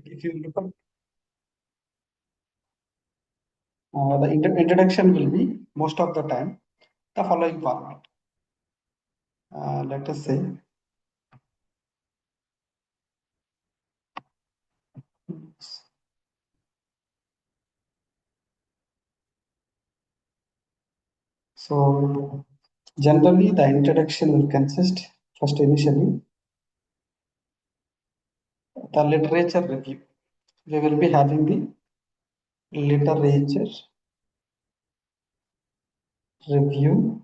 If you look at the introduction will be most of the time the following format. Let us say so generally the introduction will consist first initially the literature review. We will be having the literature review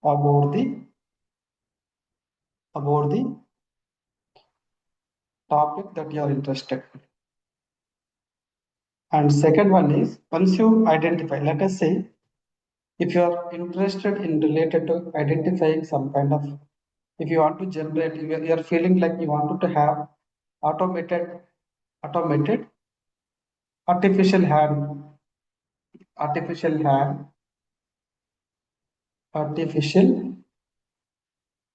about the topic that you are interested in. And second one is once you identify, let us say if you are interested in related to identifying some kind of, if you want to generate, you are feeling like you wanted to have automated artificial hand artificial hand artificial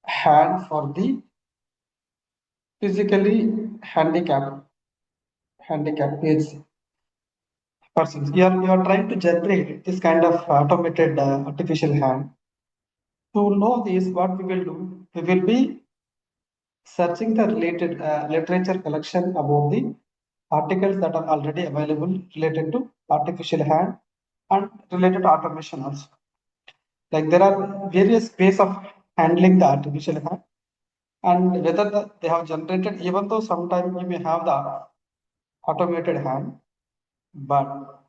hand for the physically handicapped persons. You are trying to generate this kind of automated artificial hand. To know this, what we will do, we will be searching the related literature collection about the articles that are already available related to artificial hand and related to automation also. Like there are various ways of handling the artificial hand, and whether they have generated, even though sometimes you may have the automated hand, but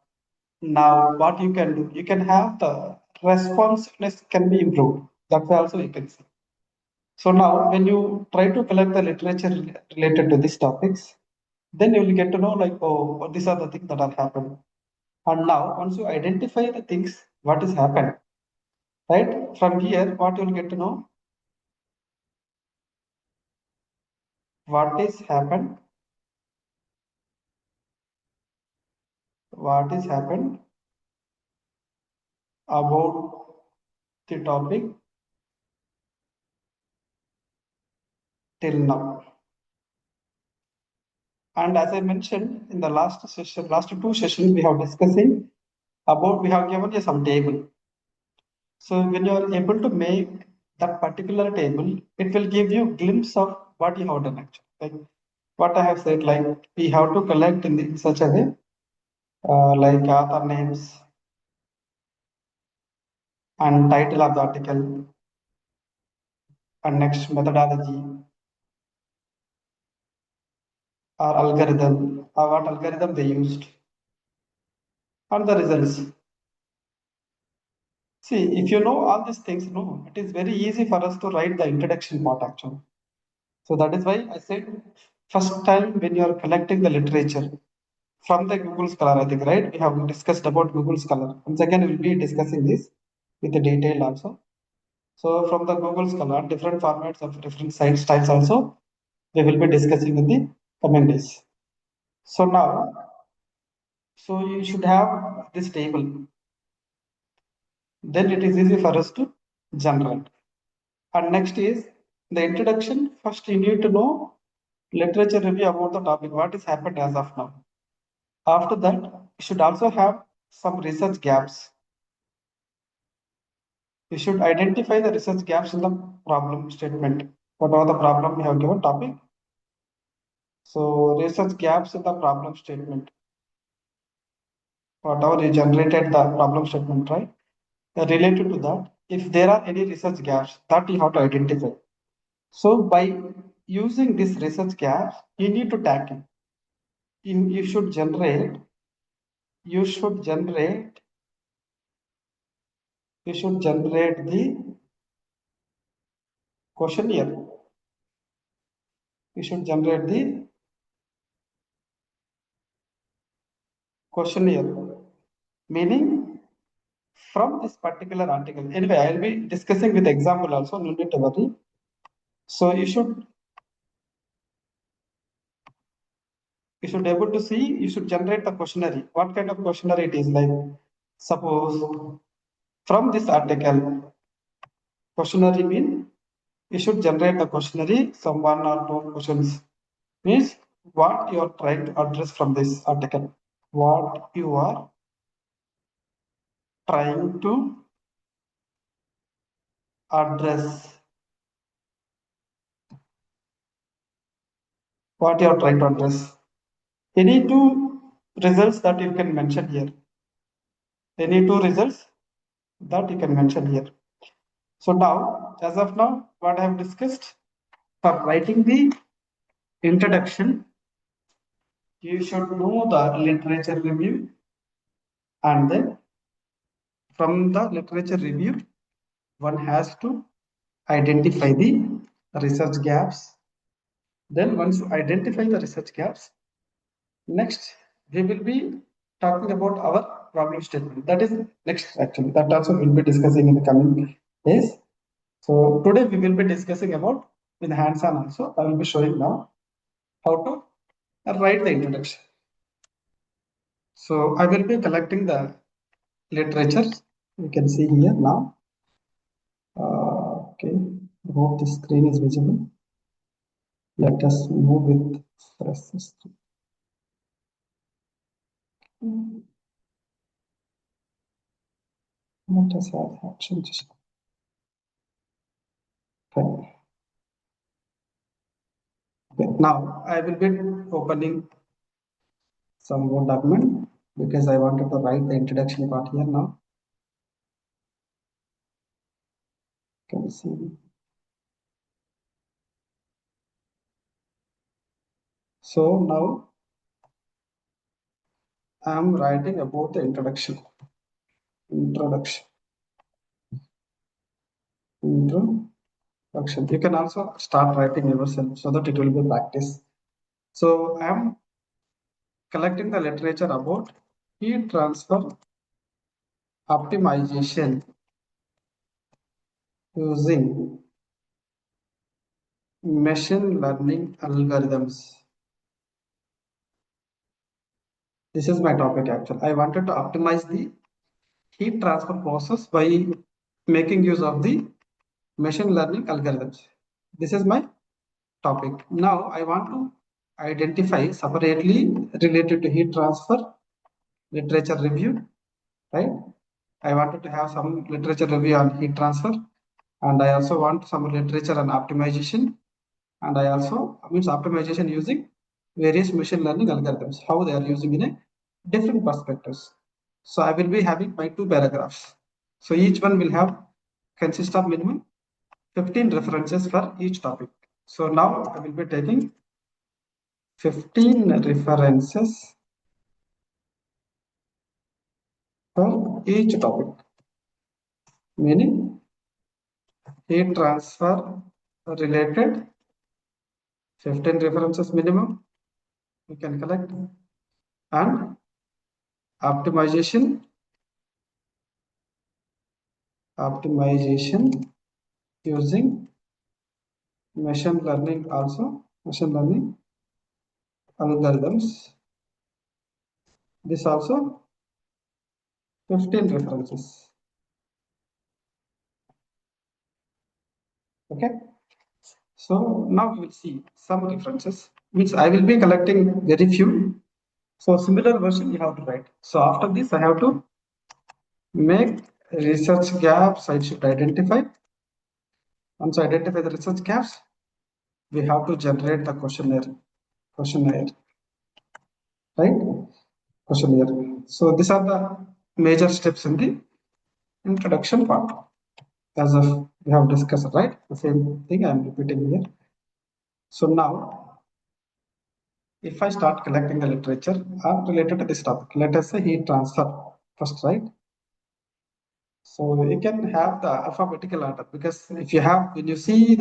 now what you can do, you can have the responsiveness can be improved. That's also you can see. So now when you try to collect the literature related to these topics, then you will get to know like, oh, these are the things that have happened. And now once you identify the things, what has happened, right? From here, what you will get to know, what is happened, what is happened about the topic till now. And as I mentioned in the last session, last two sessions we have discussing about, we have given you some table. So when you are able to make that particular table, it will give you a glimpse of what you have done actually. Like what I have said, like we have to collect in such a way, like author names and title of the article, and next methodology or algorithm, or what algorithm they used, and the results. See, if you know all these things, no, it is very easy for us to write the introduction part actually. So that is why I said first time when you are collecting the literature from the Google Scholar, I think, right? We have discussed about Google Scholar. Once again, we'll be discussing this with the detail also. So from the Google Scholar, different formats of different site styles also, we will be discussing in the coming days. So now, so you should have this table. Then it is easy for us to generate. And next is the introduction. First, you need to know literature review about the topic, what has happened as of now. After that, you should also have some research gaps. You should identify the research gaps in the problem statement. Whatever the problem we have given topic. So research gaps in the problem statement. Whatever you generated the problem statement, right? Related to that, if there are any research gaps, that you have to identify. So by using this research gaps, you need to tackle. You should generate. You should generate. You should generate the questionnaire. You should generate the questionnaire, meaning from this particular article. Anyway, I'll be discussing with example also, no need to worry. So you should able to see, you should generate the questionnaire. What kind of questionnaire it is like? Suppose from this article, Questionnaire mean you should generate the questionnaire, some one or two questions. Means what you are trying to address from this article. What you are trying to address. What you are trying to address. Any two results that you can mention here. Any two results that you can mention here. So now, as of now, what I have discussed, for writing the introduction, you should know the literature review, and then from the literature review, one has to identify the research gaps. Then once you identify the research gaps, next we will be talking about our problem statement. That is next actually. That also we'll be discussing in the coming days. So today we will be discussing about in hands-on also. I will be showing now how to write the introduction. So I will be collecting the literature. You can see here now. Okay, I hope the screen is visible. Let us move with fresh system. Let us have action just okay. Okay. Now I will be opening some more document because I wanted to write the introduction part here now. You can see. So now I am writing about the introduction. Introduction. Introduction. You can also start writing yourself so that it will be practice. So I am collecting the literature about heat transfer optimization using machine learning algorithms. This is my topic actually. I wanted to optimize the heat transfer process by making use of the machine learning algorithms. This is my topic. Now I want to identify separately related to heat transfer literature review, right? I wanted to have some literature review on heat transfer, and I also want some literature on optimization, and I also means optimization using various machine learning algorithms, how they are using in a different perspectives. So I will be having my two paragraphs. So each one will have consist of minimum 15 references for each topic. So now I will be taking 15 references for each topic, meaning heat transfer related 15 references minimum we can collect, and optimization using machine learning machine learning algorithms. This also 15 references. Okay. So now we will see some references. Means I will be collecting very few. So similar version you have to write. So after this I have to make research gaps I should identify. Once I identify the research gaps, we have to generate the questionnaire, right? Questionnaire. So these are the major steps in the introduction part. As of we have discussed, right? The same thing I am repeating here. So now, if I start collecting the literature related to this topic, let us say heat transfer first, right? So you can have the alphabetical order because if you have when you see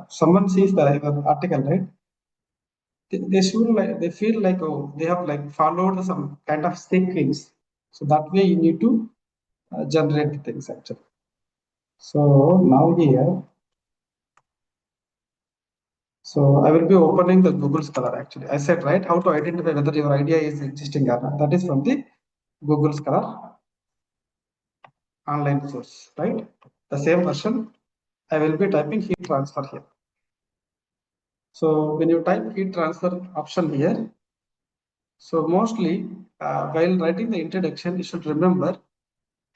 someone sees the article, right? They should like they feel like oh they have like followed some kind of sequence. So that way you need to generate the things actually. So now here, so I will be opening the Google Scholar actually. I said right how to identify whether your idea is existing or not. That is from the Google Scholar online source, right? The same version I will be typing heat transfer here. So when you type heat transfer option here, so mostly while writing the introduction, you should remember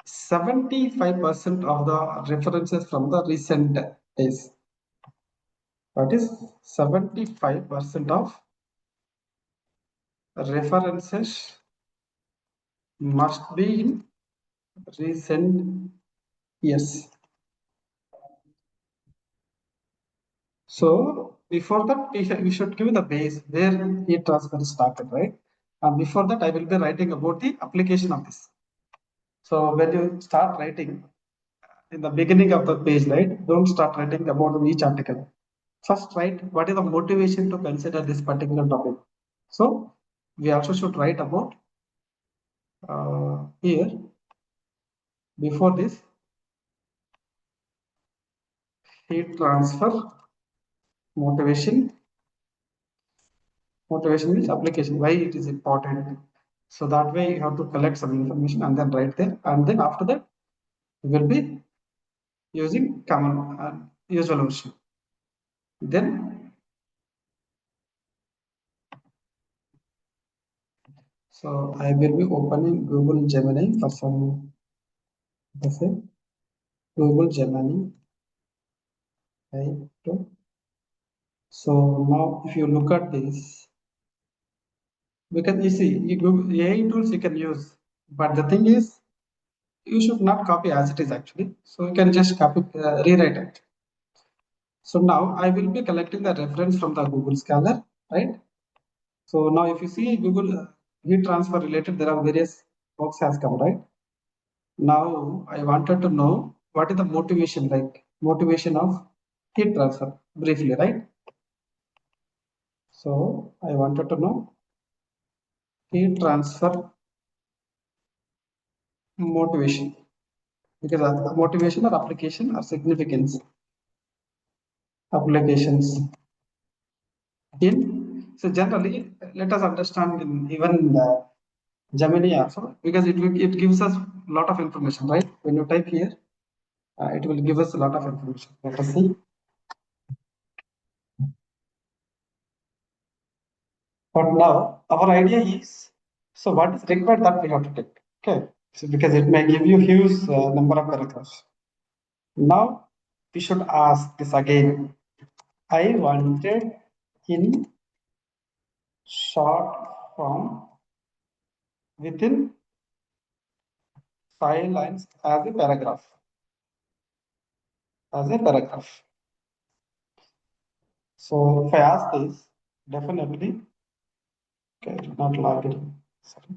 75% of the references from the recent days. That is 75% of references must be in recent years. So before that, we should give the base where heat transfer is started, right? And before that, I will be writing about the application of this. So when you start writing in the beginning of the page, right? Don't start writing about each article. First, write what is the motivation to consider this particular topic. So we also should write about here before this heat transfer motivation. Motivation means application, why it is important. So that way you have to collect some information and then write there. And then after that, you will be using common usual version. Then, so I will be opening Google Gemini for some, let's say, Google Gemini. Right. So now if you look at this, because you see, AI tools you can use, but the thing is, you should not copy as it is actually. So you can just copy, rewrite it. So now I will be collecting the reference from the Google Scholar, right? So now if you see Google heat transfer related, there are various books has come, right? Now I wanted to know what is the motivation, like motivation of heat transfer briefly, right? So I wanted to know heat transfer motivation, because motivation or application or significance applications in. So generally, let us understand in even Gemini also, because it gives us a lot of information, right? When you type here, it will give us a lot of information. Let us see. But now our idea is, so what is required that we have to take. Okay, so because it may give you huge number of paragraphs. Now we should ask this again. I wanted in short form within 5 lines as a paragraph. As a paragraph. So if I ask this, definitely, okay, I did not log in. Sorry.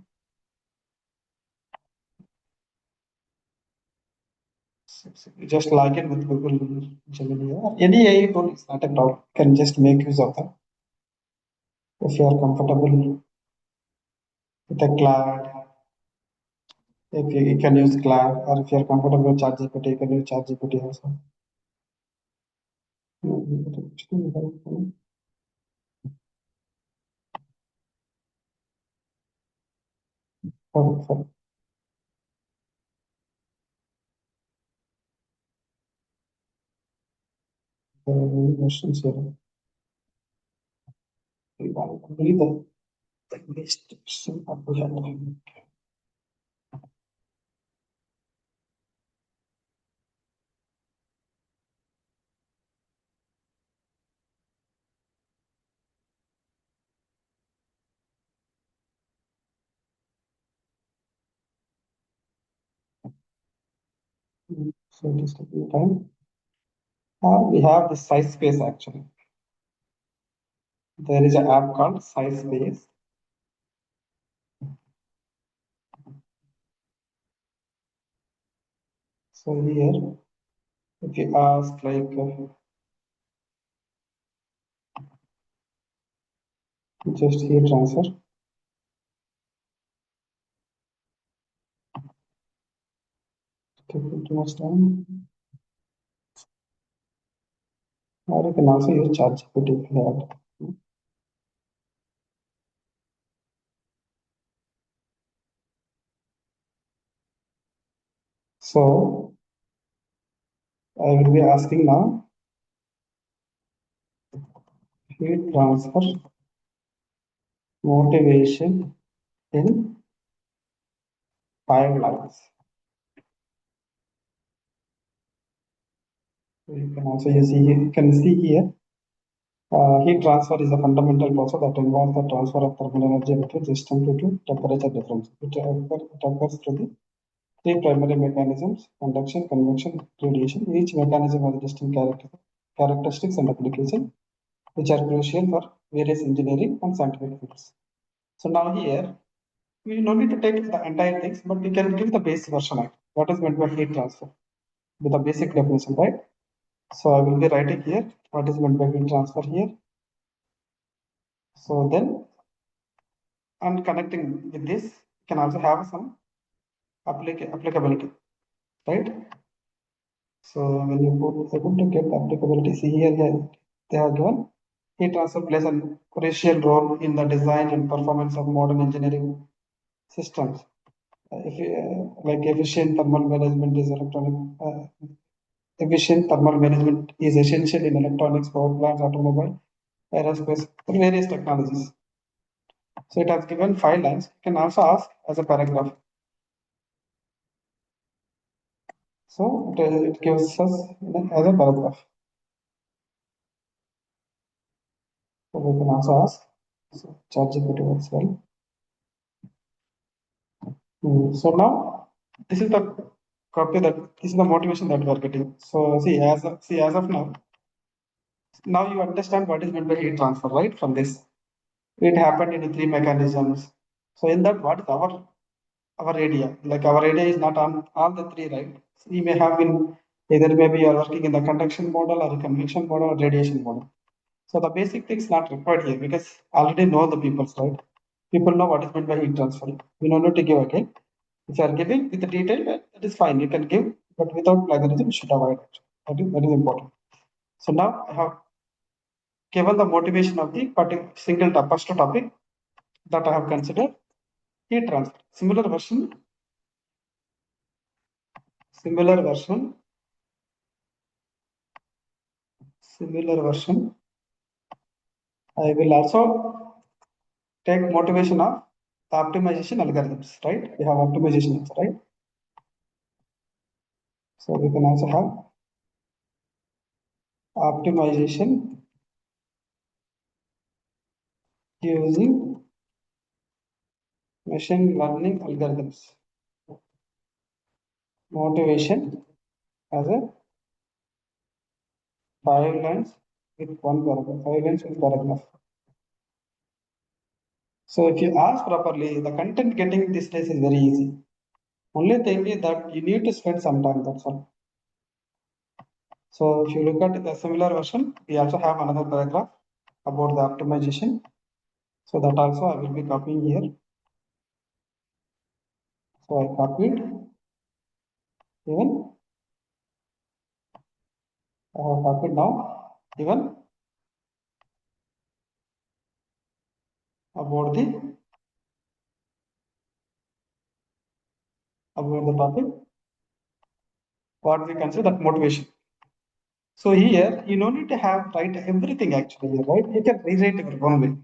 You just log in with Google Gemini or any AI tool is not a problem. You can just make use of that if you are comfortable with a cloud. If you can use cloud, or if you are comfortable with ChatGPT, you can use ChatGPT also. For the questions here, we want to be the best apprehend. So just taking time. We have the size space actually. There is an app called size space. So here, if you ask like just here transfer, take too much time. Or you can also use ChatGPT if you have. So I will be asking now heat transfer motivation in 5 lines. You can also you can see here heat transfer is a fundamental process that involves the transfer of thermal energy between system due to temperature difference. It occurs through the three primary mechanisms: conduction, convection, radiation. Each mechanism has distinct characteristics and application, which are crucial for various engineering and scientific fields. So now here, we no need to take the entire things, but we can give the base version of what is meant by heat transfer with the basic definition, right? So I will be writing here what is meant by heat transfer here. So then, and connecting with this, can also have some applicability, right? So when you put able to get the applicability, see here they have given heat transfer plays a crucial role in the design and performance of modern engineering systems. Like efficient thermal management is efficient thermal management is essential in electronics, power plants, automobile, aerospace, various technologies. So it has given 5 lines. You can also ask as a paragraph. So it gives us as a paragraph. So we can also ask. So ChatGPT as well. So now this is the copy that this is the motivation that we are getting. So see as of now you understand what is meant by heat transfer, right? From this, it happened in three mechanisms. So in that, what is our area? Like our area is not on all the three, right? So we may have been either maybe you are working in the conduction model or the convection model or radiation model. So the basic things not required here because already know the people's right. People know what is meant by heat transfer. We don't need to give again. If you are giving with the detail, well, that is fine. You can give, but without plagiarism, you should avoid it. That is important. So now I have given the motivation of the single first topic that I have considered heat transfer. Similar version, similar version. I will also take motivation of the optimization algorithms, right? We have optimization, right? So we can also have optimization using machine learning algorithms. Motivation as a 5 lines with one paragraph, 5 lines with paragraph. So if you ask properly, the content getting this place is very easy. Only thing is that you need to spend some time, that's all. So if you look at the similar version, we also have another paragraph about the optimization. So that also I will be copying here. So I copied even I have copied now even about the topic what we consider that motivation. So here you don't need to have write everything actually, right? You can rewrite your own way.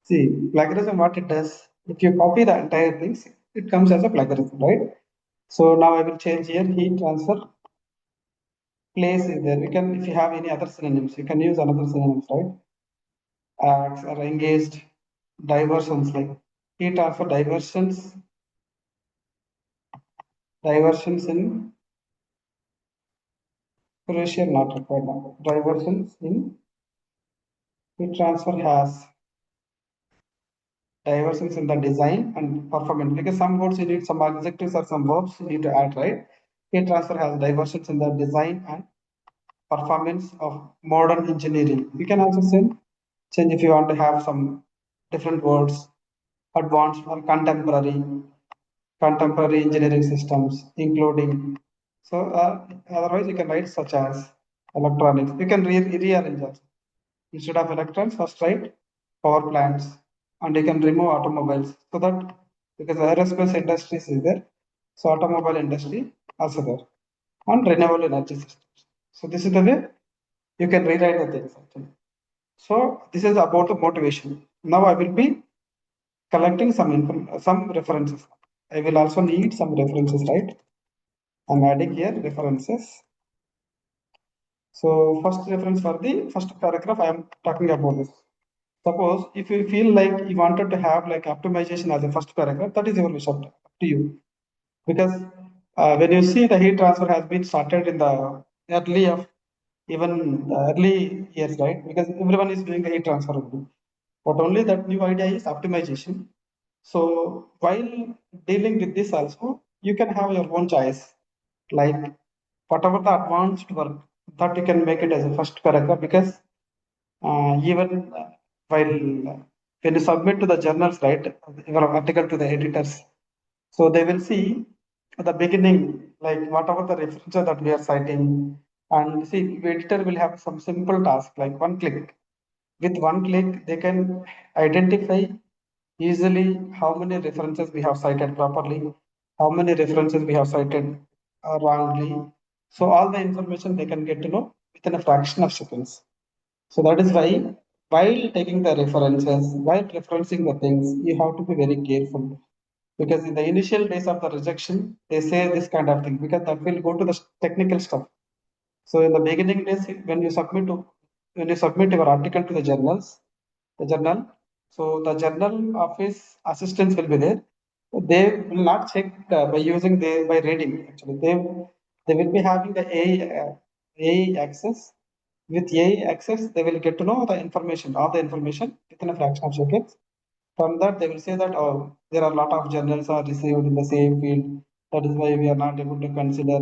See, plagiarism what it does, if you copy the entire things, it comes as a plagiarism, right? So now I will change here heat transfer place is there. You can if you have any other synonyms, you can use another synonyms, right? Acts or engaged, diversions like heat transfer diversions in crucial not required now. Diversions in heat transfer has diversions in the design and performance because some words you need some adjectives or some verbs you need to add, right? Heat transfer has diversions in the design and performance of modern engineering. You can also change if you want to have some different words, advanced or contemporary engineering systems, including. So otherwise you can write such as electronics. You can rearrange it. Instead of electrons, first write power plants, and you can remove automobiles. So that because aerospace industry is there, so automobile industry also there, and renewable energy systems. So this is the way you can rewrite the things actually. So this is about the motivation. Now I will be collecting some references. I will also need some references, right? I'm adding here references. So first reference for the first paragraph, I am talking about this. Suppose if you feel like you wanted to have like optimization as a first paragraph, that is your wish, up to you. Because when you see the heat transfer has been started in the early of even the early years, right? Because everyone is doing the heat transfer only. But only that new idea is optimization. So while dealing with this also, you can have your own choice. Like whatever the advanced work that you can make it as a first paragraph because even while when you submit to the journals, right, your article to the editors, so they will see at the beginning, like whatever the references that we are citing, and see, the editor will have some simple task like one click. With one click, they can identify easily how many references we have cited properly, how many references we have cited wrongly. So all the information they can get to know within a fraction of seconds. So that is why while taking the references, while referencing the things, you have to be very careful. Because in the initial days of the rejection, they say this kind of thing because that will go to the technical stuff. So in the beginning days, when you submit your article to the journal, so the journal office assistants will be there. They will not check by using the by reading. Actually, they will be having the AI access. With AI access, they will get to know the information, all the information within a fraction of seconds. From that, they will say that, oh, there are a lot of journals are received in the same field. That is why we are not able to consider.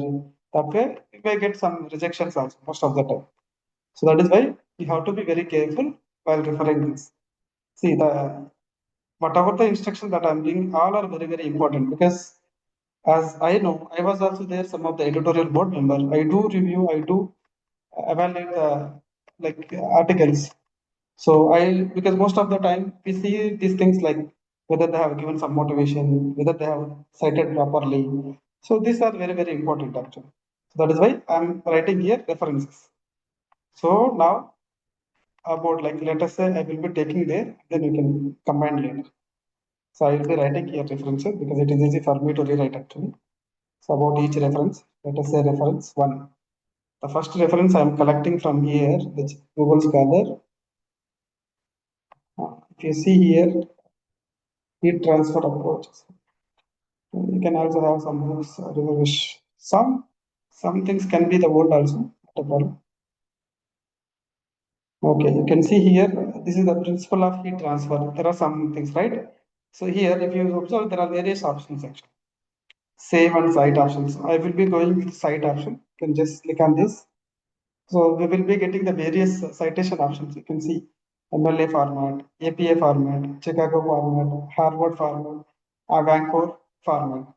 That way, we may get some rejections also most of the time. So that is why you have to be very careful while referring this. See, the whatever the instructions that I'm giving, all are very, very important because as I know, I was also there, some of the editorial board member. I do review, I do evaluate the like articles. So I because most of the time we see these things like whether they have given some motivation, whether they have cited properly. So these are very, very important actually. So that is why I'm writing here references. So now about like let us say I will be taking there, then you can combine later. So I will be writing here references because it is easy for me to rewrite actually. So about each reference, let us say reference one. The first reference I am collecting from here, which Google Scholar. If you see here, heat transfer approaches. You can also have some books, some things can be the old also, not a problem. Okay, you can see here, this is the principle of heat transfer. There are some things, right? So here, if you observe, there are various options actually. Save and cite options. I will be going with cite option. You can just click on this. So we will be getting the various citation options. You can see MLA format, APA format, Chicago format, Harvard format, Vancouver format.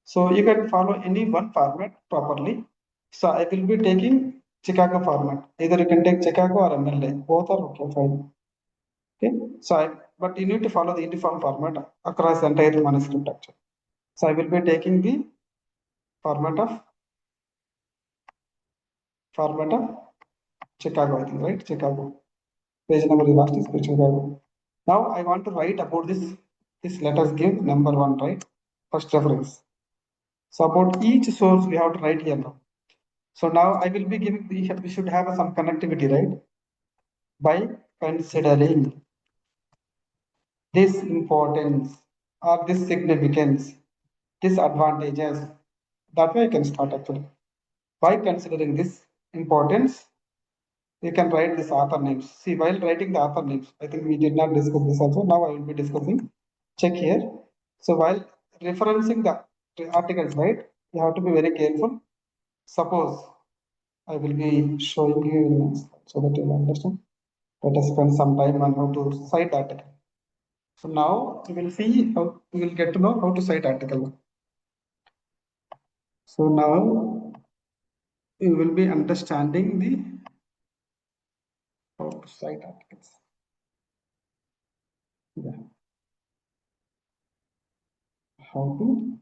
So you can follow any one format properly. So I will be taking Chicago format. Either you can take Chicago or MLA. Both are okay, fine. Okay. But you need to follow the uniform format across the entire manuscript actually. So I will be taking the format of format of Chicago, I think, right? Chicago. Page number is last is Chicago. Now I want to write about this. This let us give number one, right? First reference. So about each source we have to write here now. So now I will be giving we should have some connectivity, right? By considering this importance or this significance, this advantages. That way I can start actually. By considering this importance, you can write this author names. See, while writing the author names, I think we did not discuss this also. Now I will be discussing. Check here. So while referencing the articles, right, you have to be very careful. Suppose I will be showing you in next slide so that you will understand. Let us spend some time on how to cite article. So now we will see how we will get to know how to cite article. So now you will be understanding the how to cite articles. Yeah. How to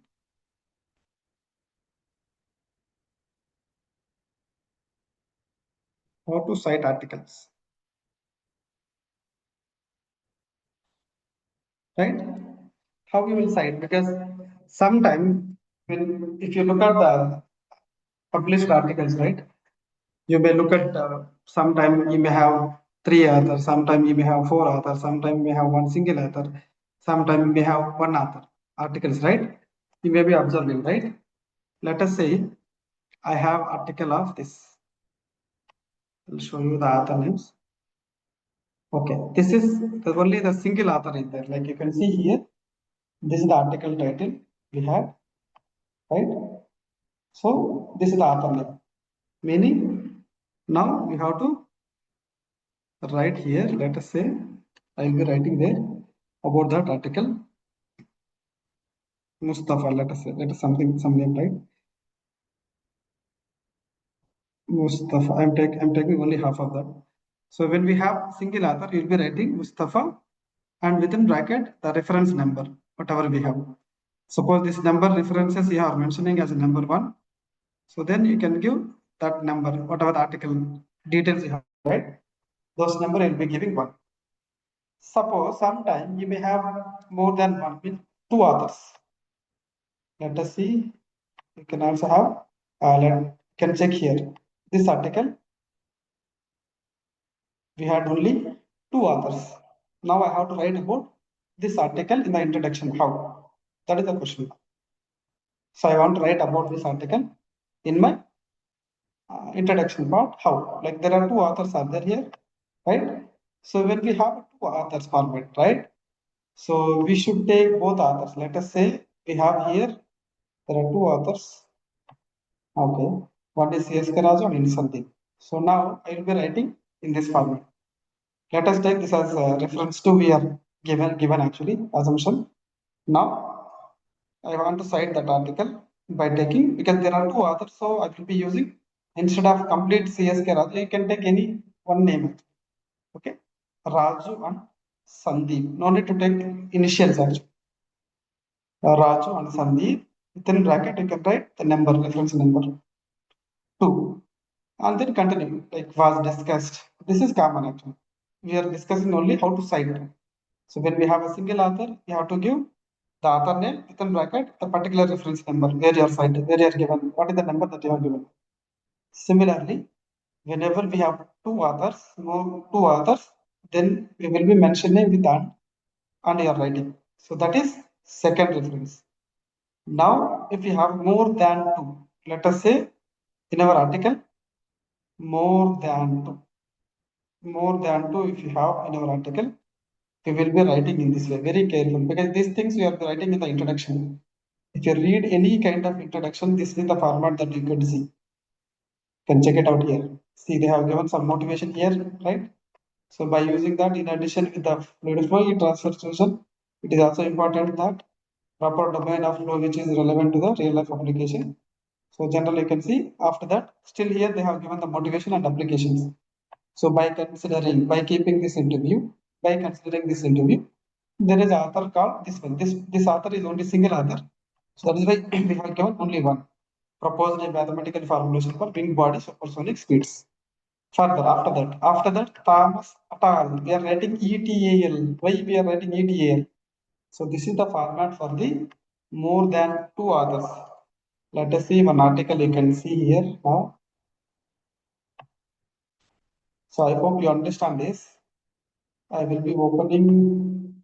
how to cite articles, right? How we will cite, because sometime when if you look at the published articles, right? You may look at sometime you may have three authors, sometime you may have four authors, sometime you may have one single author, sometime you may have one author articles, right? You may be observing, right? Let us say I have article of this. I'll show you the author names. Okay, this is only the single author is there. Like you can see here, this is the article title we have, right? So this is the author name. Meaning now we have to write here. Let us say I will be writing there about that article. Mustafa. Let us some name, right? Mustafa. I'm taking only half of that. So when we have single author, you'll be writing Mustafa and within bracket the reference number, whatever we have. Suppose this number references you are mentioning as number one. So then you can give that number, whatever the article details you have, right? Those number will be giving one. Suppose sometime you may have more than one with two authors. Let us see. You can also have. Can check here. This article we had only two authors. Now I have to write about this article in the introduction. How? That is the question. So I want to write about this article in my introduction part. How? Like there are two authors are there here, right? So when we have two authors format, right? So we should take both authors. Let us say we have here there are two authors. Okay, one is CSK Raju and Sandeep. So now I will be writing in this format. Let us take this as a reference to we are given actually assumption. Now I want to cite that article by taking, because there are two authors, so I will be using instead of complete CSK Raju, you can take any one name. Okay, Raju and Sandeep. No need to take initials actually. Raju and Sandeep. Within bracket you can write the number, reference number 2, and then continue like was discussed. This is common actually. We are discussing only how to cite. So when we have a single author, you have to give the author name within bracket, the particular reference number where you are cited, where you are given, what is the number that you are given. Similarly, whenever we have two authors, then we will be mentioning with and you are writing. So that is second reference. Now, if we have more than two, let us say in our article, more than two. More than two, if you have in our article, we will be writing in this way. Very careful, because these things we are writing in the introduction. If you read any kind of introduction, this is the format that you can see. You can check it out here. See, they have given some motivation here, right? So by using that, in addition with the fluid flow transfer solution, it is also important that proper domain of flow which is relevant to the real life application. So generally you can see after that, still here they have given the motivation and applications. So by keeping this interview, by considering this interview, there is author called this one. This author is only single author. So that is why we have given only one. Proposed a mathematical formulation for wing body supersonic speeds. Further, after that, Thomas et al. We are writing ETAL. Why we are writing ETAL? So this is the format for the more than two authors. Let us see one article you can see here now. So I hope you understand this. I will be opening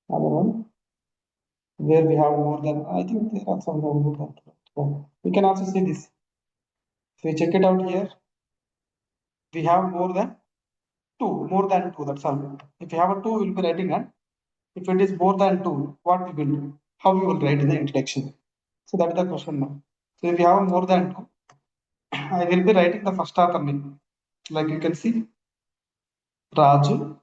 another one where we have more than, I think there are some more than two. Yeah. We can also see this. If we check it out here, we have more than two, that's all. If you have a two, we'll be writing that. If it is more than two, what we will do? How we will write in the introduction? So that is the question now. So if you have more than two, I will be writing the first author name. Like you can see, Raju,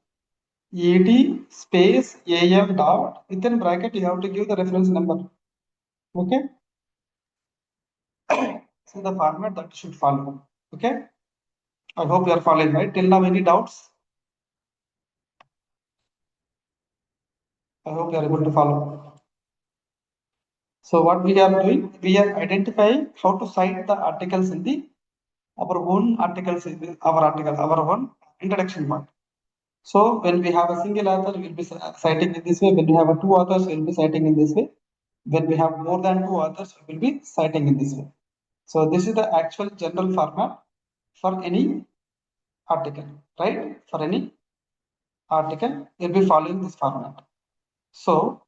ED space AM dot, within bracket you have to give the reference number. Okay. So the format that you should follow. Okay. I hope you are following, right? Till now, any doubts? I hope you are able to follow. So what we are doing, we are identifying how to cite the articles in the our own articles, our own introduction part. So when we have a single author, we'll be citing in this way. When we have a two authors, we'll be citing in this way. When we have more than two authors, we will be citing in this way. So this is the actual general format for any article, right? For any article, we'll be following this format. So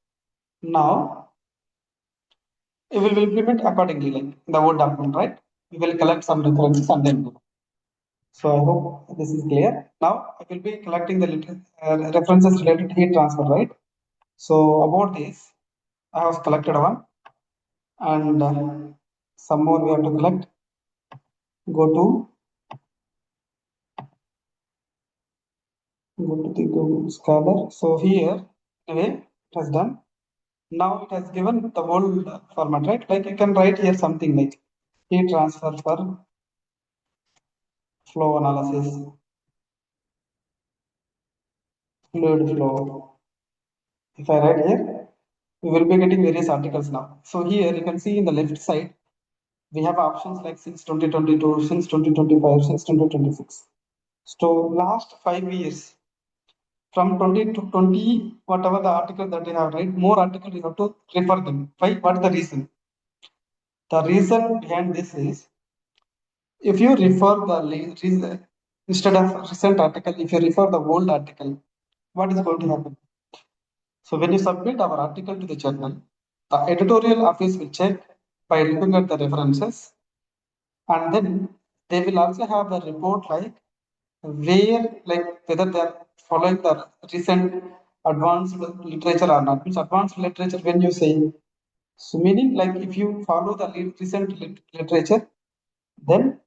now we will implement accordingly, like in the Word document, right? We will collect some references and then do. So I hope this is clear. Now I will be collecting the references related to heat transfer, right? So about this, I have collected one, and some more we have to collect. Go to the Google Scholar. So here, anyway, it has done. Now it has given the whole format, right? Like you can write here something like heat transfer for flow analysis, fluid flow. If I write here, we will be getting various articles now. So here you can see in the left side, we have options like since 2022, since 2025, since 2026. So last 5 years, from 20 to 20, whatever the article that you have read, more articles you have to refer them. Why? What is the reason? The reason behind this is if you refer the reason instead of recent article, if you refer the old article, what is going to happen? So when you submit our article to the journal, the editorial office will check by looking at the references, and then they will also have the report like where, like whether they are following the recent advanced literature or not. Means advanced literature when you say, so meaning like if you follow the recent literature, then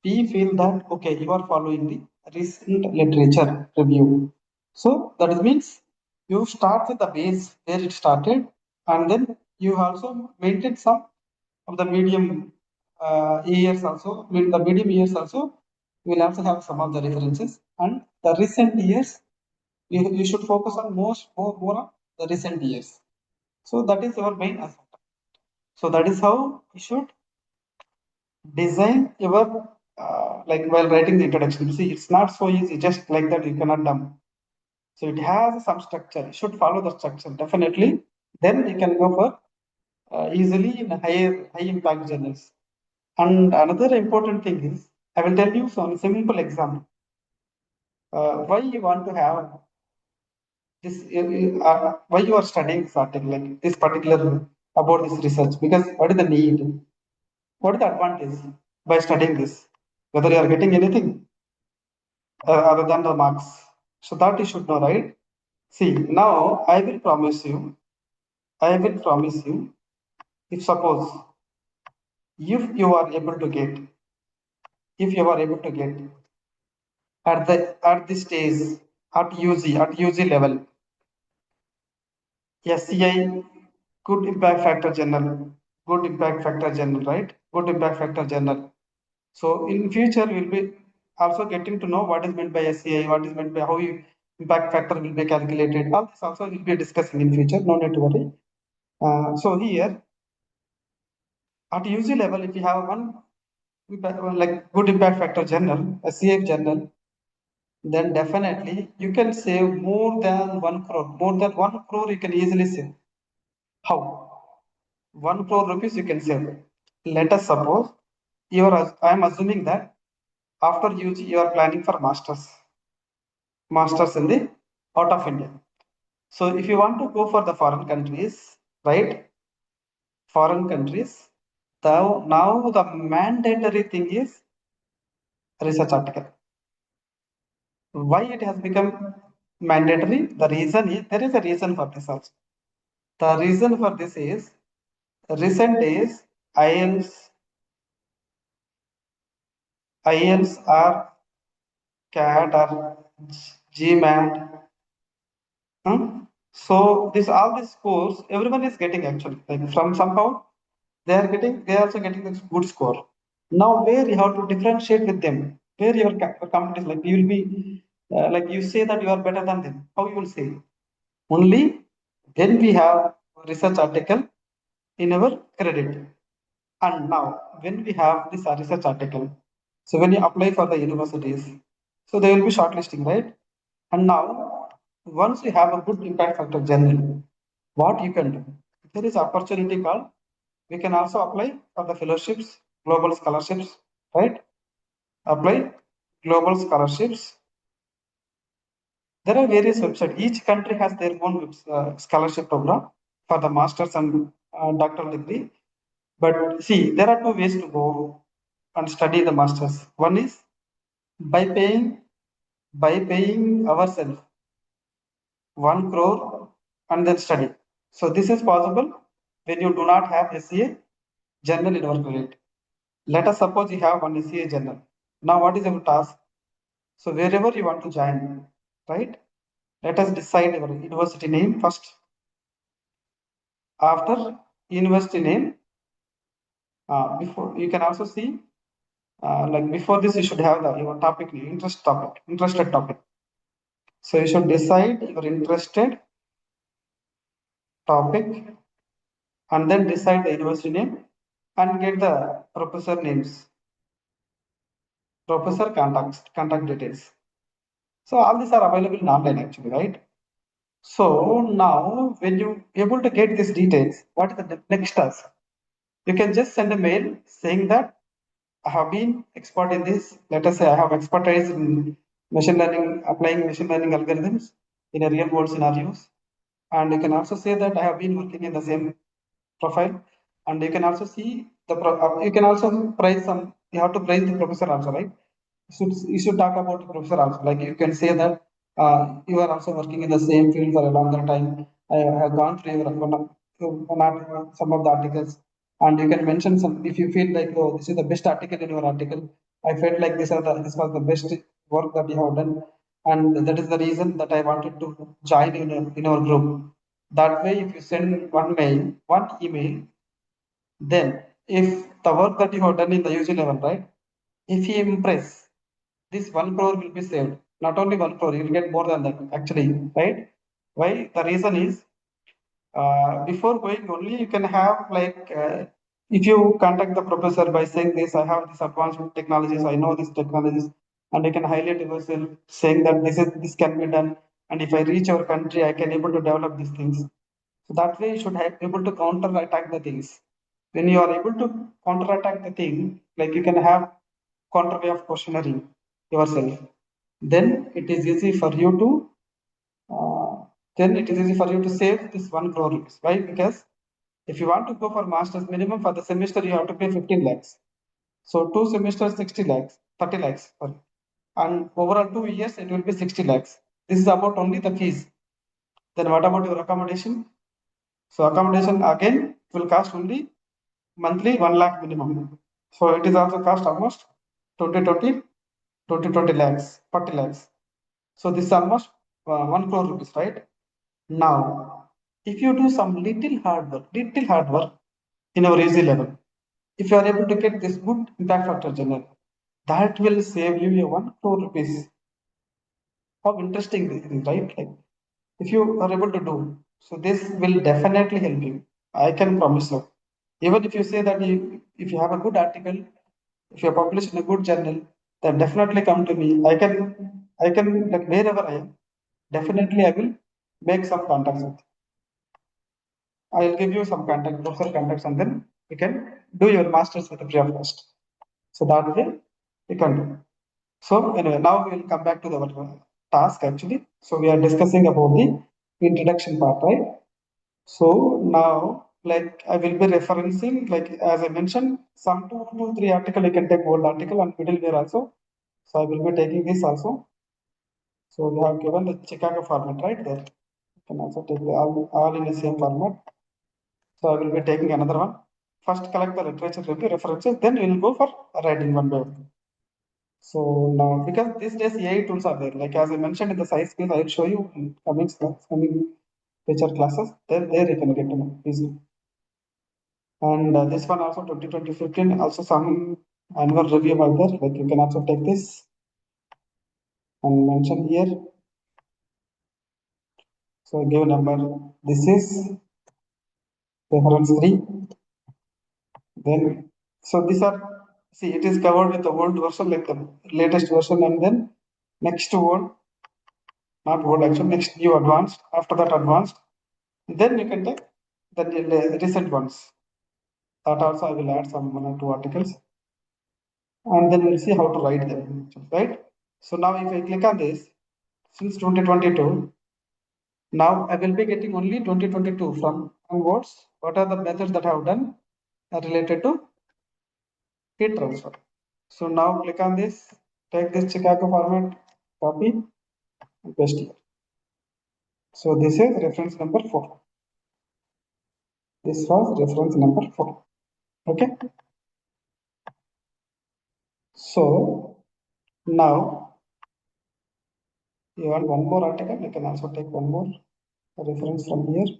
we feel that okay, you are following the recent literature review. So that means you start with the base where it started, and then you also maintain some of the medium years also. With the medium years also, you will also have some of the references, and the recent years you should focus on more on the recent years. So that is your main aspect. So that is how you should design your like while writing the introduction. See, it's not so easy just like that. You cannot dump. So it has some structure. You should follow the structure definitely. Then you can go for easily in high impact journals. And another important thing is I will tell you some simple example. Why you want to have this? Why you are studying this article like this particular about this research? Because what is the need? What is the advantage by studying this? Whether you are getting anything other than the marks. So that you should know, right? See, now I will promise you, if suppose, if you are able to get, if you are able to get at this stage, at UG level, SCI, good impact factor journal, right? Good impact factor journal. So in future, we'll be also getting to know what is meant by SCI, what is meant by how you impact factor will be calculated. All this also we'll be discussing in future. No need to worry. So here at UG level, if you have one like good impact factor journal, a CF journal, then definitely you can save more than 1 crore. More than 1 crore you can easily save. How? 1 crore rupees you can save. Let us suppose I am assuming that after UG you are planning for masters in the out of India. So if you want to go for the foreign countries, right? Foreign countries, now the mandatory thing is research article. Why it has become mandatory? The reason is there is a reason for this also. The reason for this is recent days IELTS or CAT or GMAT. So this all these scores everyone is getting actually like from somehow they are also getting this good score. Now where you have to differentiate with them, where your competition like you will be like you say that you are better than them. How you will say? Only then we have research article in our credit. And now when we have this research article, So when you apply for the universities, so they will be shortlisting, right? And now, once you have a good impact factor journal, what you can do? There is opportunity called. We can also apply for the fellowships, global scholarships, right? Apply global scholarships. There are various websites. Each country has their own scholarship program for the masters and doctoral degree. But see, there are two ways to go and study the masters. One is by paying ourselves 1 crore and then study. So this is possible when you do not have SCA journal in your credit. Let us suppose you have one SCA journal. Now what is your task? So wherever you want to join, right? Let us decide your university name first. After university name, before you can also see like before this you should have the your topic name, interested topic. So you should decide your interested topic and then decide the university name and get the professor names, professor contact details. So all these are available in online actually, right? So now when you able to get these details, what is the next task? You can just send a mail saying that I have been expert in this. Let us say I have expertise in machine learning, applying machine learning algorithms in a real world scenarios. And you can also say that I have been working in the same profile. And you can also see you can also price some, you have to price the professor also, right? You should talk about the professor also. Like you can say that you are also working in the same field for a longer time. I have gone through some of the articles, and you can mention some if you feel like, oh, this is the best article in your article. I felt like this was the best work that you have done, and that is the reason that I wanted to join in our group. That way, if you send one email, then if the work that you have done in the UG level, right? If you impress, this 1 crore will be saved. Not only 1 crore, you will get more than that actually, right? Why? The reason is before going only you can have like if you contact the professor by saying this, I have this advanced technologies, I know these technologies, and you can highlight yourself saying that this can be done, and if I reach our country, I can able to develop these things. So that way you should have able to counter attack the things. When you are able to counter attack the thing, like you can have counter way of questioning yourself, then it is easy for you to uh, then it is easy for you to save this 1 crore rupees. Why? Because if you want to go for masters, minimum for the semester you have to pay 15 lakhs. So two semesters 60 lakhs, 30 lakhs, sorry. And overall 2 years it will be 60 lakhs. This is about only the fees. Then what about your accommodation? So accommodation again will cost only monthly 1 lakh minimum. So it is also cost almost 20 lakhs, 40 lakhs. So this is almost 1 crore rupees, right? Now, if you do some little hard work in our easy level, if you are able to get this good impact factor journal, that will save you a 1 crore rupees. How interesting this is, right? Like if you are able to do, so this will definitely help you. I can promise you. Even if you say that if you have a good article, if you are published in a good journal, then definitely come to me. I can like wherever I am, definitely I will make some contacts with. I will give you some contact, professor contacts, and then you can do your masters with a free of cost. So that way you can do. So anyway, now we will come back to our task actually. So we are discussing about the introduction part, right? So now, like I will be referencing, like as I mentioned, some two to three article you can take old article and middleware also. So I will be taking this also. So we have given the Chicago format right there. You can also take the all in the same format. So I will be taking another one. First collect the literature review references, then we will go for writing one by one. So now, because these days AI tools are there, like as I mentioned in the size quiz, I will show you in coming future classes. There you can get to know easily. And this one also 2015, also some annual review about there. Like you can also take this and mention here. So give number. This is reference 3. Then so these are See, it is covered with the old version, like the latest version, and then next one, not old actually, next new advanced, after that advanced. Then you can take the recent ones. That also I will add some 1 or 2 articles, and then we'll see how to write them, right? So now if I click on this, since 2022, now I will be getting only 2022 from onwards. What are the methods that I have done related to heat transfer? So now click on this, take this Chicago format, copy, and paste here. So this is reference number 4. This was reference number 4. Okay. So now you want one more article, you can also take one more reference from here.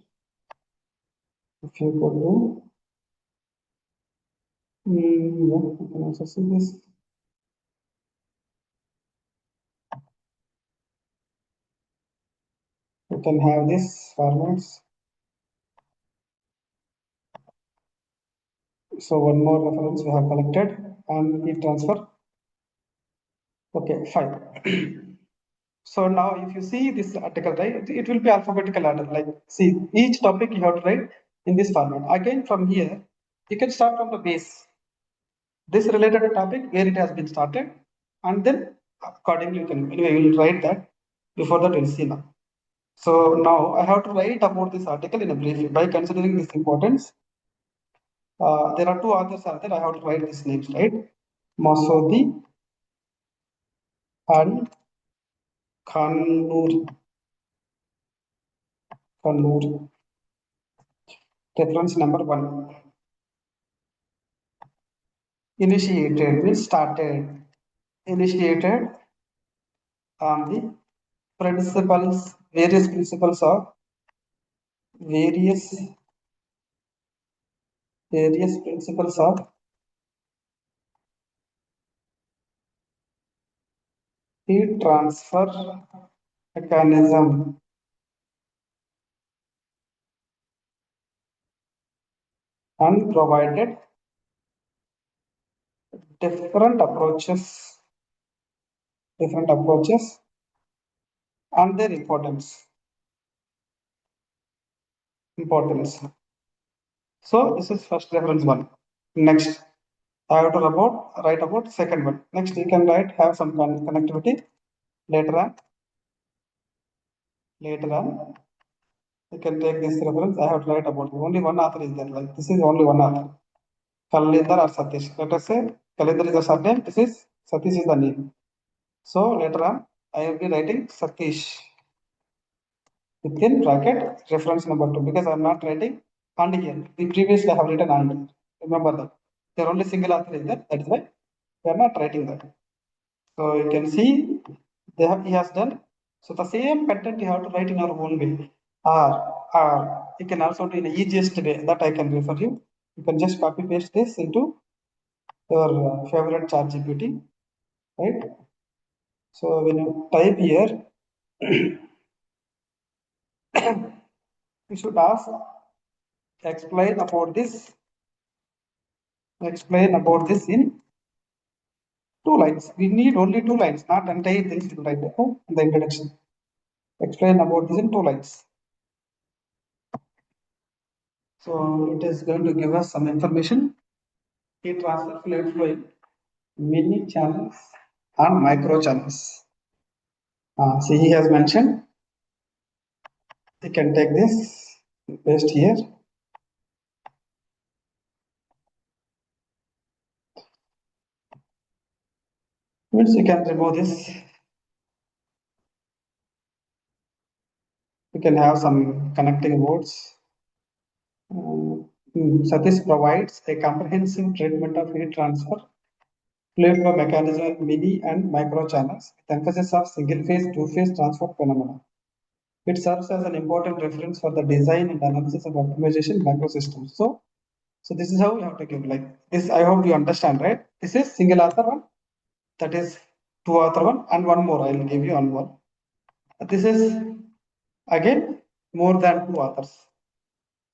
If you go to, yeah, you can also see this. You can have this formats. So one more reference we have collected and heat transfer. Okay, fine. So now if you see this article, right, it will be alphabetical order. Like, see, each topic you have to write in this format. Again, from here, you can start from the base. This related topic where it has been started, and then accordingly you can, anyway, you will write that. Before that, we'll see now. So now I have to write about this article in a brief by considering this importance. There are 2 authors out there. I have to write these names, right? Masudi and Khanuri. Khanuri. Reference number 1. Initiated means started. Initiated on the various principles of various principles of heat transfer mechanism and provided different approaches, different approaches and their importance. So this is first reference 1. Next, I have to write about second one. Next, you can write have some connectivity later on. Later on, you can take this reference. I have to write about only one author is there. Like this is only one author. Kalendar or Satish. Let us say Kalendar is the surname. This is Satish is the name. So later on, I will be writing Satish within bracket reference number 2 because I am not writing and here. The previously I have written and. Remember that. There only single author is there. That is why we are not writing that. So you can see he has done. So the same content you have to write in your own way. Or you can also do in the easiest way that I can refer you. You can just copy paste this into your favorite chat GPT, right? So when you type here, you should ask explain about this. Explain about this in 2 lines. We need only 2 lines, not entire things to write in the introduction. Explain about this in 2 lines. So it is going to give us some information. Heat transfer fluid flow in mini channels and micro channels. See, he has mentioned. You can take this, paste here. Means you can remove this. You can have some connecting words. So this provides a comprehensive treatment of heat transfer, fluid flow mechanism, mini and micro channels, with emphasis of single-phase, two-phase transfer phenomena. It serves as an important reference for the design and analysis of optimization microsystems. So this is how you have to give like this. I hope you understand, right? This is single author one, that is 2 author one, and one more. I will give you one more. This is again more than 2 authors.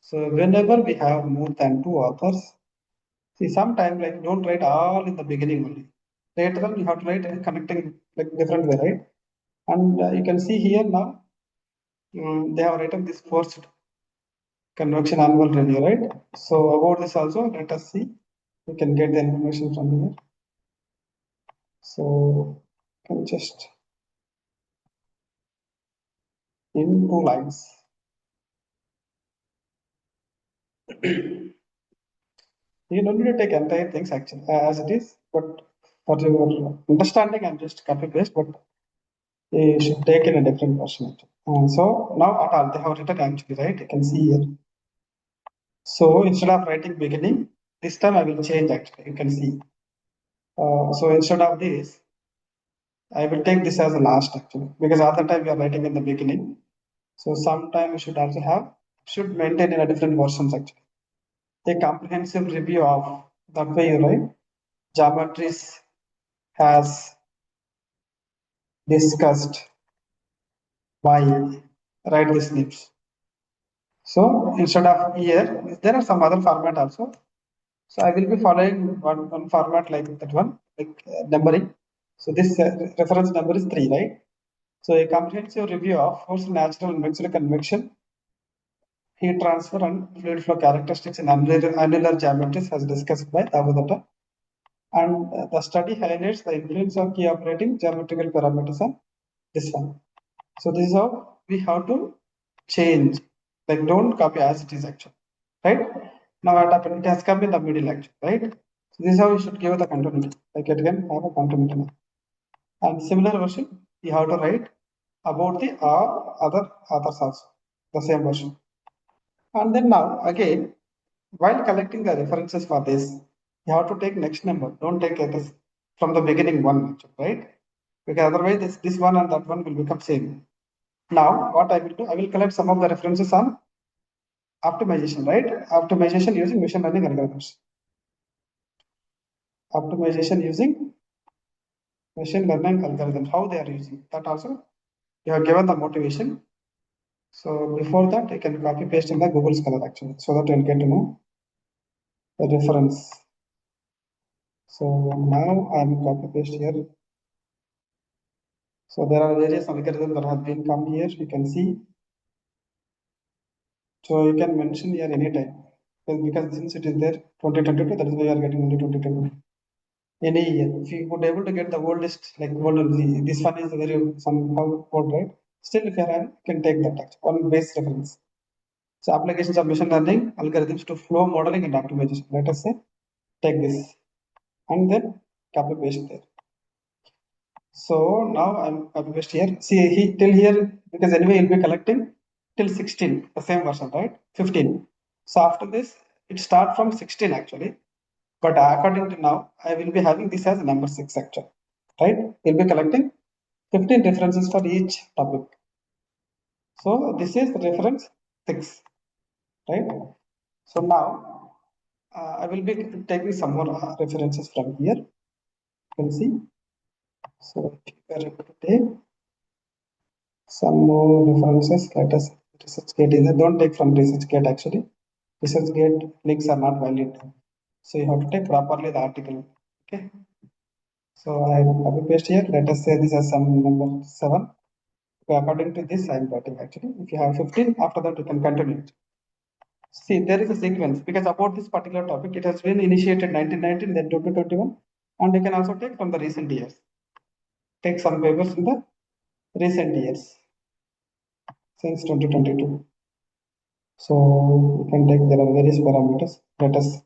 So whenever we have more than 2 authors, See, sometimes like don't write all in the beginning only. Later on, you have to write connecting like different way, right? And you can see here now they have written this forced convection annual review, right? So about this also, let us see. We can get the information from here. So can just in 2 lines. You don't need to take entire things actually as it is, but for your understanding, I'm just copy paste, but you should take in a different version. So now at all they have written actually, right? You can see here. So instead of writing beginning, this time I will change actually. You can see. So instead of this, I will take this as the last actually, because all the time we are writing in the beginning. So sometime we should also have should maintain in a different versions actually. A comprehensive review of that way you write. Geometries has discussed by write this names. So instead of here, there are some other format also. So I will be following one format like that one, like numbering. So this reference number is 3, right? So a comprehensive review of force, natural and mixed convection, heat transfer and fluid flow characteristics in annular geometries has discussed by Avadata. And the study highlights the influence of key operating geometrical parameters on this one. So this is how we have to change. Like don't copy as it is actually, right? Now what happened? It has come in the middle actually, right? So this is how you should give the continuity. Like it can have a continuity. And similar version, you have to write about the other authors also, the same version. And then now again, while collecting the references for this, you have to take next number. Don't take it from the beginning one, right? Because otherwise this one and that one will become same. Now what I will do, I will collect some of the references on optimization, right? Optimization using machine learning algorithms. Optimization using machine learning algorithms. How they are using that also. You have given the motivation. So before that, you can copy paste in the Google Scholar actually, so that you'll get to know the reference. So now I'm copy paste here. So there are various algorithms that have been come here. You can see. So you can mention here anytime. Because since it is there 2022, that is why you are getting only 2022. Any year. If you would able to get the oldest, like older, this one is very somehow old, right? Still, if you have, you can take that text on base reference. So applications of machine learning algorithms to flow modeling and optimization. Let us say take this and then copy paste there. So now I'm copy paste here. See he till here because anyway he'll be collecting till 16, the same version, right? 15. So after this, it start from 16 actually. But according to now, I will be having this as number 6 actually. Right? We'll be collecting 15 references for each topic. So this is reference 6. Right? So now I will be taking some more references from here. You can see. So if you are able to take some more references, let us ResearchGate is there. Don't take from ResearchGate actually. ResearchGate links are not valid. So you have to take properly the article. Okay. So I will copy paste here. Let us say this is some number 7. So according to this, I am writing actually. If you have 15, after that you can continue it. See, there is a sequence because about this particular topic, it has been initiated 1919, then 2021, and you can also take from the recent years. Take some papers in the recent years since 2022. So you can take, there are various parameters. Let us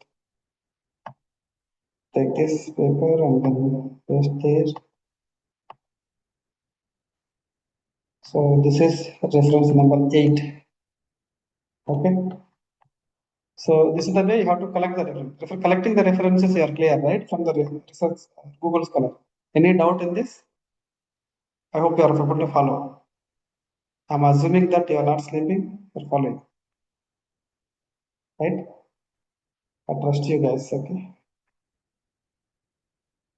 take this paper and then paste there. So this is reference number 8. Okay. So this is the way you have to collect the reference. If you're collecting the references, you are clear, right? From the research Google Scholar. Any doubt in this? I hope you are able to follow. I'm assuming that you are not sleeping, you're following, right? I trust you guys, okay?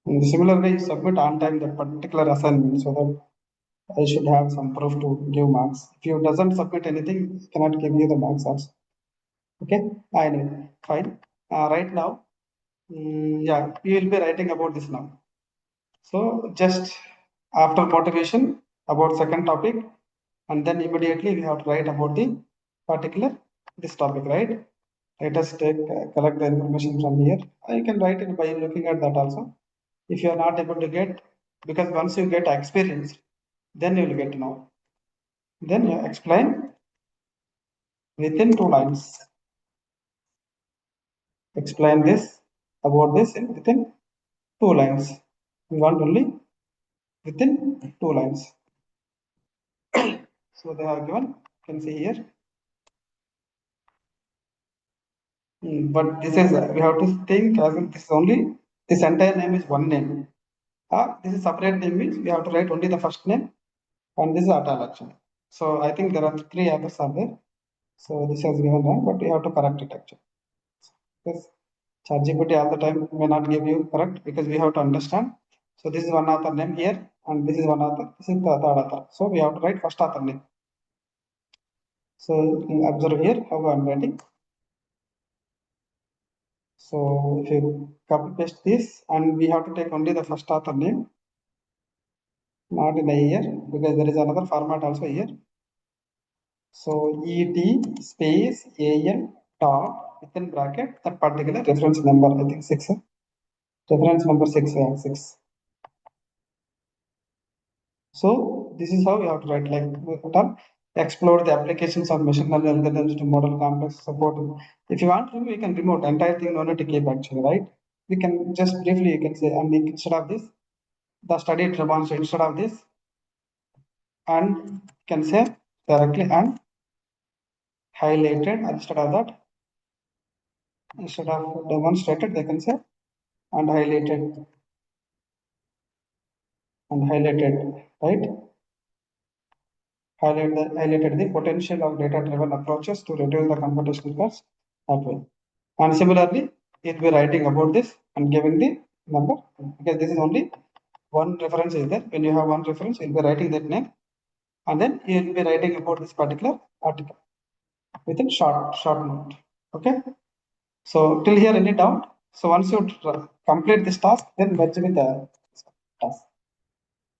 In similar way, you submit on time that particular assignment so that I should have some proof to give marks. If you doesn't submit anything, I cannot give you the marks also. Okay? Anyway, fine. Right now, Yeah, we will be writing about this now. So just after motivation about second topic, and then immediately we have to write about the particular this topic, right? Let us take collect the information from here. I can write it by looking at that also. If you are not able to get, because once you get experience, then you will get to know. Then you explain within 2 lines. Explain this about this in within 2 lines. We want only within 2 lines. So they are given. You can see here. But this is we have to think as if this is only this entire name is one name. This is separate name means we have to write only the first name and this is italic actually. So I think there are three others are there. So this has given wrong, but we have to correct it actually. Yes, ChatGPT all the time may not give you correct because we have to understand. So this is one author name here, and this is one author. This is the third author. So we have to write first author name. So you observe here how I am writing. So if you copy paste this, and we have to take only the first author name, not in a year, because there is another format also here. So ET space AN dot within bracket that particular reference number, I think 6. Reference number 6, yeah, 6. So this is how we have to write like explore the applications of machine learning algorithms to model complex support. If you want to, we can remote entire thing, no need to keep actually, right? We can just briefly you can say, and instead of this, the study response instead of this, and can say directly and highlighted instead of that, instead of demonstrated, they can say and highlighted, right? Highlighted the potential of data-driven approaches to reduce the computational costs that way. And similarly, it will be writing about this and giving the number because this is only one reference is there. When you have one reference, you'll be writing that name and then you'll be writing about this particular article within short note. Okay. So till here, any doubt? So once you complete this task, then merge with the task.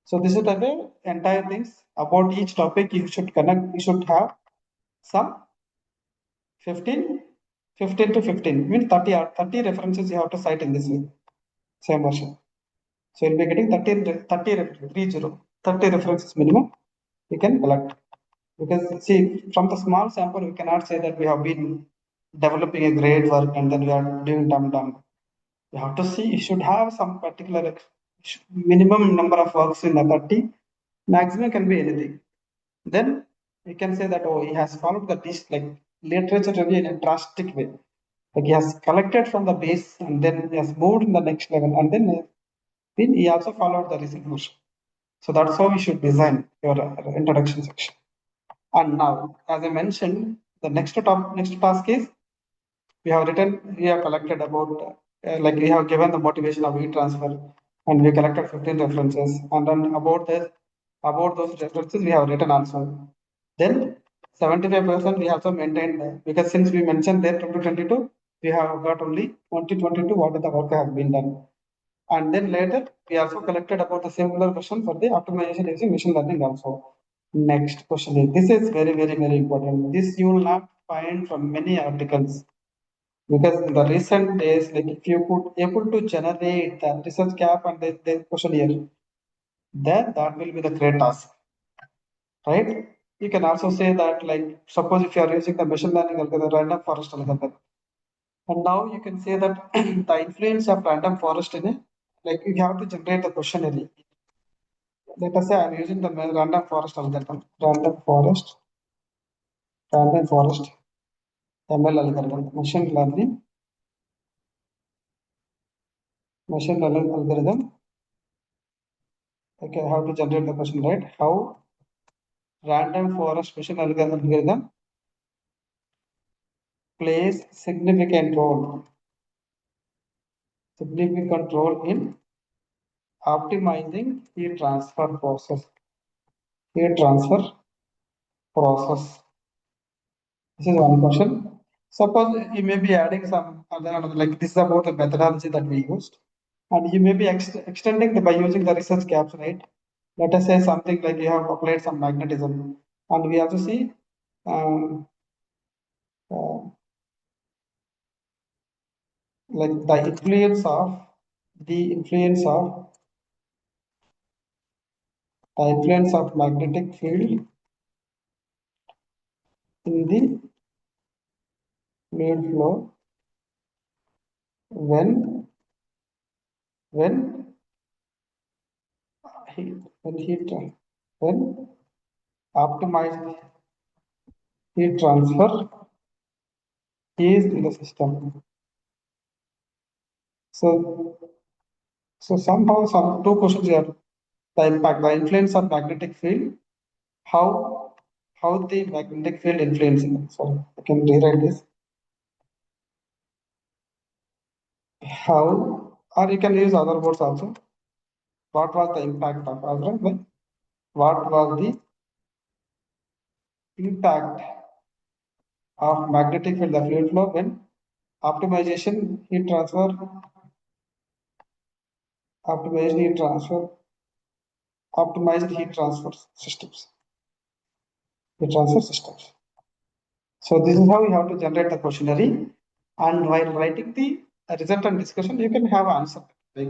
So this is the way entire things about each topic you should connect. You should have some 15, 15 to 15 means 30 or 30 references you have to cite in this way, same version. So you'll be getting 30 references minimum you can collect. Because see, from the small sample, we cannot say that we have been developing a great work and then we are doing dumb. You have to see, you should have some particular minimum number of works in the 30, maximum can be anything. Then we can say that, oh, he has followed the this like literature review in a drastic way. Like he has collected from the base and then he has moved in the next level and then he also followed the recent motion. So that's how we should design your introduction section. And now, as I mentioned, the next task is we have collected about like we have given the motivation of e-transfer and we collected 15 references and then about those references we have written also. Then 75% we also maintained because since we mentioned there 2022 we have got only 2022 what is the work have been done. And then later, we also collected about the similar question for the optimization using machine learning also. Next question is, this is very important. This you will not find from many articles because in the recent days, like if you could able to generate the research cap and the question here, then that will be the great task, right? You can also say that like suppose if you are using the machine learning algorithm, random forest algorithm, and now you can say that the influence of random forest in it, like you have to generate the questionnaire. Let us say I'm using the random forest algorithm, random forest ML algorithm, machine learning algorithm. Okay, how to generate the question, right? How random forest machine algorithm plays significant role in optimizing heat transfer process. This is one question. Suppose you may be adding some other, like this is about the methodology that we used, and you may be extending by using the research gaps, right? Let us say something like you have applied some magnetism, and we have to see um, uh, like the influence of magnetic field in the fluid flow when when heat when heat when optimized heat transfer is in the system. So somehow some two questions here. The impact, the influence of magnetic field, how the magnetic field influencing. So I can rewrite this. How, or you can use other words also. What was the impact of algorithm? What was the impact of magnetic field, the fluid flow when optimization heat transfer, optimized heat transfer, optimized heat transfer systems. So this is how you have to generate the questionnaire. And while writing the result and discussion, you can have answer like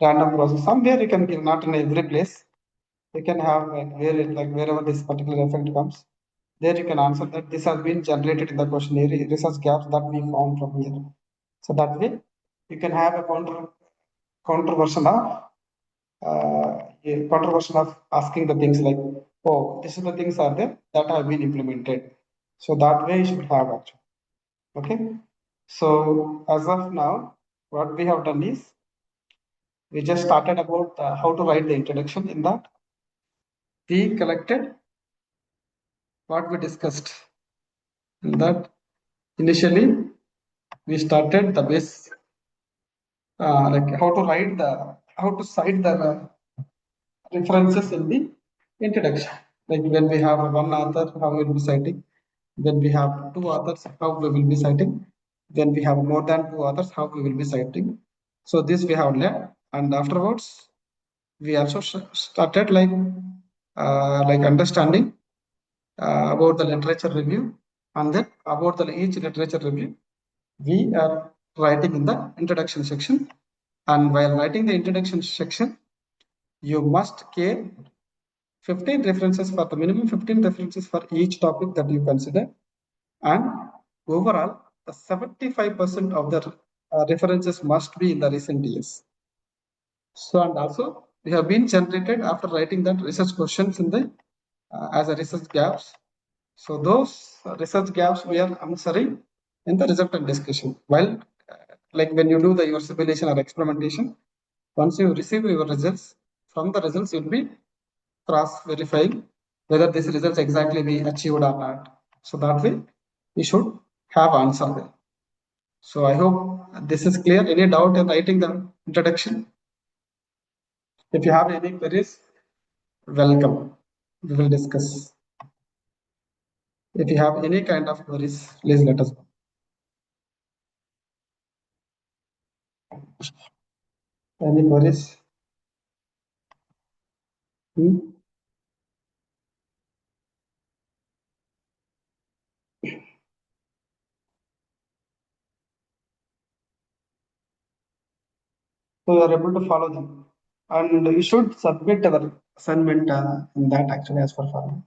random process. Somewhere you can give, not in every place. You can have like wherever this particular effect comes. There you can answer that this has been generated in the questionnaire research gaps that we found from here. So that way you can have a counter version of asking the things like, oh, this is the things are there that have been implemented. So that way you should have actually. Okay. So as of now, what we have done is we just started about how to write the introduction. In that we collected what we discussed. In that initially we started the base, like how to write the, how to cite the references in the introduction. Like when we have one author, how we will be citing. When we have two authors, how we will be citing. When we have more than two authors, how we will be citing. So this we have learned, and afterwards we also started like understanding about the literature review, and then about the each literature review we are writing in the introduction section. And while writing the introduction section, you must care 15 references for the minimum 15 references for each topic that you consider, and overall the 75% of the references must be in the recent years. So and also we have been generated after writing that research questions in the as a research gaps. So those research gaps we are answering in the result and discussion. While like when you do the your simulation or experimentation, once you receive your results, from the results you'll be cross verifying whether this results exactly be achieved or not. So that way we should have answer there. So I hope this is clear. Any doubt in writing the introduction? If you have any queries, welcome. We will discuss. If you have any kind of queries, please let us know. Any queries? Hmm? So you are able to follow them. And you should submit our assignment in that actually as per format.